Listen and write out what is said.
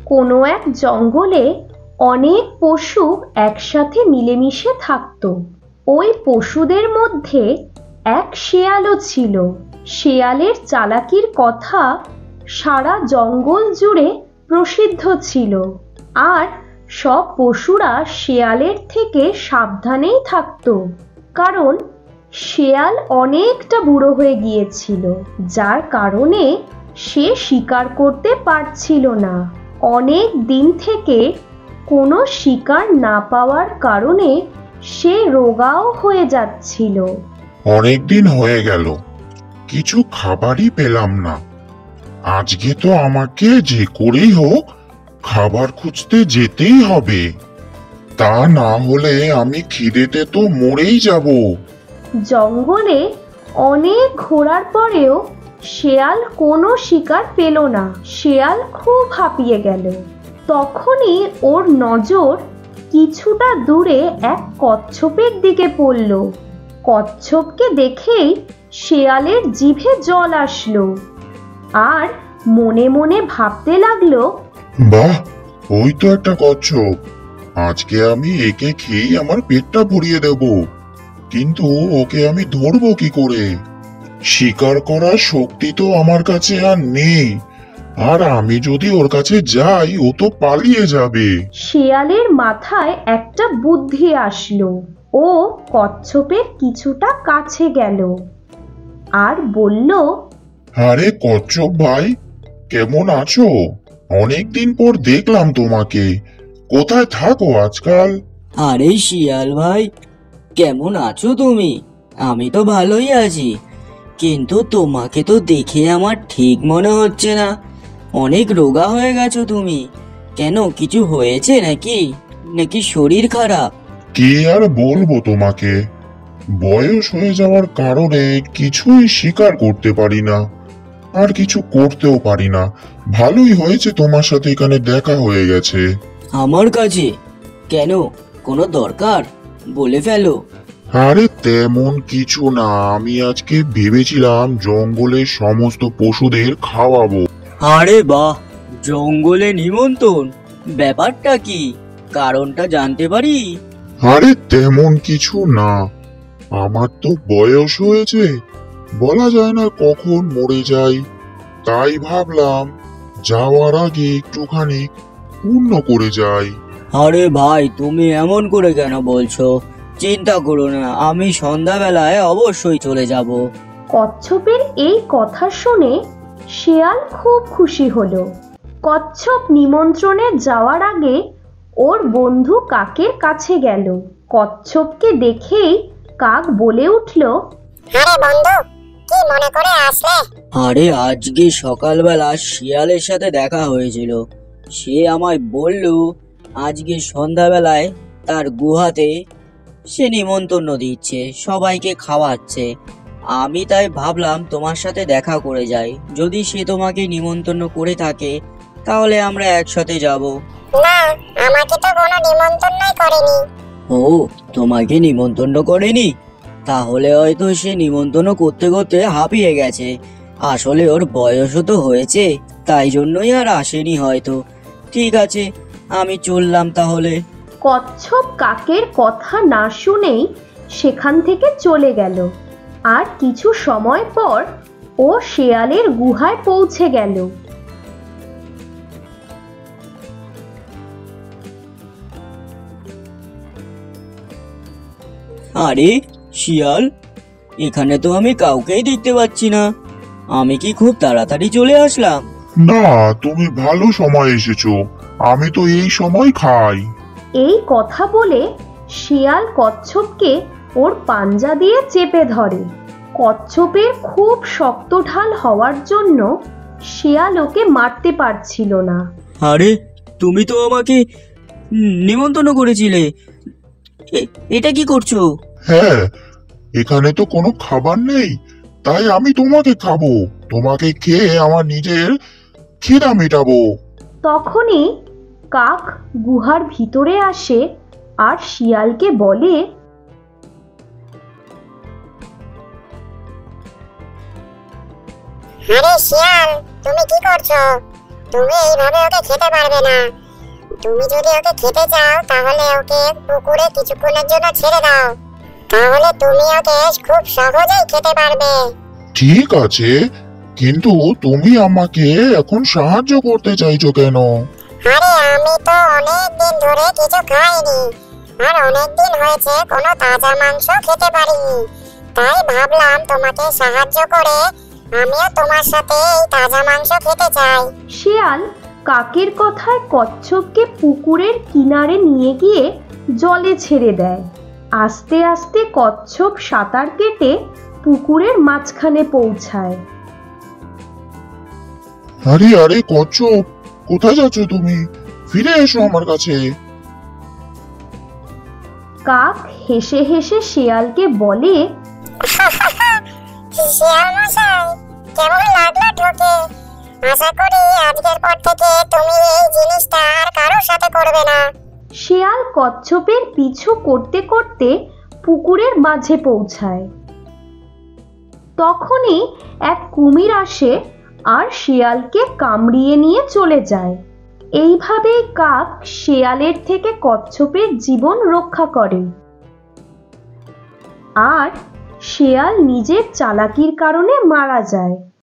কোনো এক জঙ্গলে অনেক পশু একসাথে মিলেমিশে থাকত। ওই পশুদের মধ্যে এক শেয়ালও ছিল। শেয়ালের চালাকির কথা সারা জঙ্গল জুড়ে প্রসিদ্ধ ছিল, আর সব পশুরা শেয়ালের থেকে সাবধানেই থাকত, কারণ শেয়াল অনেকটা বুড়ো হয়ে গিয়েছিল, যার কারণে সে শিকার করতে পারছিল না। অনেক দিন থেকে কোনো শিকার না পাওয়ার কারণে সে রোগাও হয়ে যাচ্ছিল। অনেক দিন হয়ে গেল, কিছু খাবারই পেলাম না। আজকে তো আমাকে যে করেই হোক খাবার খুঁজতে যেতেই হবে, তা না হলে আমি খিদেতে তো মরেই যাব। জঙ্গলে অনেক ঘোরার পরেও শেয়াল কোনো শিকার পেল না। শেয়াল খুব হাঁপিয়ে গেল। তখনই ওর নজর কিছুটা দূরে এক কচ্ছপের দিকে পড়ল। কচ্ছপকে দেখেই শেয়ালের জিভে জল আসলো, আর মনে মনে ভাবতে লাগলো, বাহ, ওই তো একটা কচ্ছপ। আজকে আমি একে খেয়ে আমার পেটটা ভরিয়ে দেব। কিন্তু ওকে আমি ধরবো কি করে? শিকার করার শক্তি তো আমার কাছে আর নেই, আর আমি যদি ওর কাছে যাই ও তো পালিয়ে যাবে। শেয়ালের মাথায় একটা বুদ্ধি আসলো। ও কচ্ছপের কিছুটা কাছে গেল আর বলল, আরে কচ্ছপ ভাই, কেমন আছো? অনেকদিন পর দেখলাম তোমাকে। কোথায় থাকো আজকাল? আরে শিয়াল ভাই, কেমন আছো তুমি? আমি তো ভালোই আছি, কিন্তু তোমাকে তো দেখে আমার ঠিক মনে হচ্ছে না। অনেক রোগা হয়ে গেছো তুমি। কেন, কিছু হয়েছে নাকি? নাকি শরীর খারাপ? কি আর বলবো তোমাকে, বয়স হয়ে যাওয়ার কারণে কিছুই স্বীকার করতে পারি না, আর কিছু করতেও পারি না। ভালোই হয়েছে তোমার সাথে এখানে দেখা হয়ে গেছে। আমার কাছে কেন? কোনো দরকার? বলে ফেলো। আরে তেমন কিছু না, আমি আজকে ভেবেছিলাম জঙ্গলের সমস্ত পশুদের খাওয়াবো। আরে বাহ, জঙ্গলে নিমন্ত্রণ? ব্যাপারটা কি? কারণটা জানতে পারি? আরে তেমন কিছু না, আমার তো বয়স হয়েছে, বলা যায় না কখন মরে যাই। তাই ভাবলাম যাওয়ার আগে একটুখানি পূর্ণ করে যাই। আরে ভাই, তুমি এমন করে কেন বলছো? চিন্তা করো না, আমি সন্ধ্যাবেলায় অবশ্যই চলে যাব। কচ্ছপের এই কথা শুনে শেয়াল খুব খুশি হলো। কচ্ছপ নিমন্ত্রণে যাওয়ার আগে ওর বন্ধু কাকের কাছে গেল। কচ্ছপকে দেখেই কাক বলে উঠল, আরে বন্ধু, কি মনে করে আসলে? আরে আজকে সকালবেলা শিয়ালের সাথে দেখা হয়েছিল। সে আমায় বলল আজকে সন্ধ্যাবেলায় তার গুহাতে সে নিমন্ত্রণ দিচ্ছে, সবাইকে খাওয়াচ্ছে। আমি তাই ভাবলাম তোমার সাথে দেখা করে যাই। যদি সে তোমাকে নিমন্ত্রণ করে থাকে তাহলে আমরা একসাথে যাব। না, আমাকে তো কোনো নিমন্ত্রণই করেনি। ও, তোমাকে নিমন্ত্রণ করেনি? তাহলে হয়তো সে নিমন্ত্রণ করতে করতে হাঁপিয়ে গেছে। আসলে ওর বয়সও তো হয়েছে, তাই জন্যই আর আসেনি হয়তো। ঠিক আছে, আমি চললাম তাহলে। কচ্ছপ কাকের কথা না শুনেই সেখান থেকে চলে গেল। আর কিছু সময় পর ও শেয়ালের গুহায় পৌঁছে গেল। আরে শিয়াল, এখানে তো আমি কাউকেই দেখতে পাচ্ছি না। আমি কি খুব তাড়াতাড়ি চলে আসলাম? না, তুমি ভালো সময় এসেছো, আমি তো এই সময় খাই। এই কথা বলে শিয়াল কচ্ছপকে ওর পাঞ্জা দিয়ে চেপে ধরে। কচ্ছপের খুব শক্ত ঢাল হওয়ার জন্য শিয়াল ওকে মারতে পারছিল না। আরে তুমি তো আমাকে নিমন্ত্রণ করেছিলে, এটা কি করছো? হ্যাঁ, এখানে তো কোনো খাবার নেই, তাই আমি তোমাকে খাবো। তোমাকে খেয়ে আমার নিজের খিদা মেটাবো। তখনই কাক গুহার ভিতরে আসে আর শিয়ালকে বলে, আরে শিয়াল, তুমি কি করছো? তুমি এইভাবে ওকে খেতে পারবে না। তুমি যদি ওকে খেতে চাও তাহলে ওকে পুকুরে কিছুক্ষণের জন্য ছেড়ে দাও, তাহলে তুমি ওকে খুব সহজেই খেতে পারবে। ঠিক আছে, কিন্তু তুমি আমাকে এখন সাহায্য করতে চাইছো কেন? আরে আমি তো অনেক দিন ধরে কিছু খাইনি, আর অনেক দিন হয়েছে কোনো তাজা মাংস খেতে পারিনি। তাই ভাবলাম তোমাকে সাহায্য করে আমিও তোমার সাথে এই তাজা মাংস খেতে চাই। শিয়াল কাকের কথায় কচ্ছপকে পুকুরের কিনারে নিয়ে গিয়ে জলে ছেড়ে দেয়। আস্তে আস্তে কচ্ছপ সাঁতার কেটে পুকুরের মাঝখানে পৌঁছায়। আরে আরে কচ্ছপ, কোথায় যাচ্ছ তুমি? ফিরে এসো আমার কাছে। কাক হেসে হেসে শিয়ালকে বলে, শিয়াল মশাই, কেমন লাগলো ঠকে? আশা করি আজকের পর থেকে তুমি এই জিনিসটা আর কারোর সাথে করবে না। শিয়াল কচ্ছপের পিছু করতে করতে পুকুরের মাঝে পৌঁছায়। তখনই এক কুমির আসে আর শিয়ালকে কামড়িয়ে নিয়ে চলে যায়। এইভাবেই কাক শিয়ালের থেকে কচ্ছপের জীবন রক্ষা করে। আর শিয়াল নিজের চালাকির কারণে মারা যায়।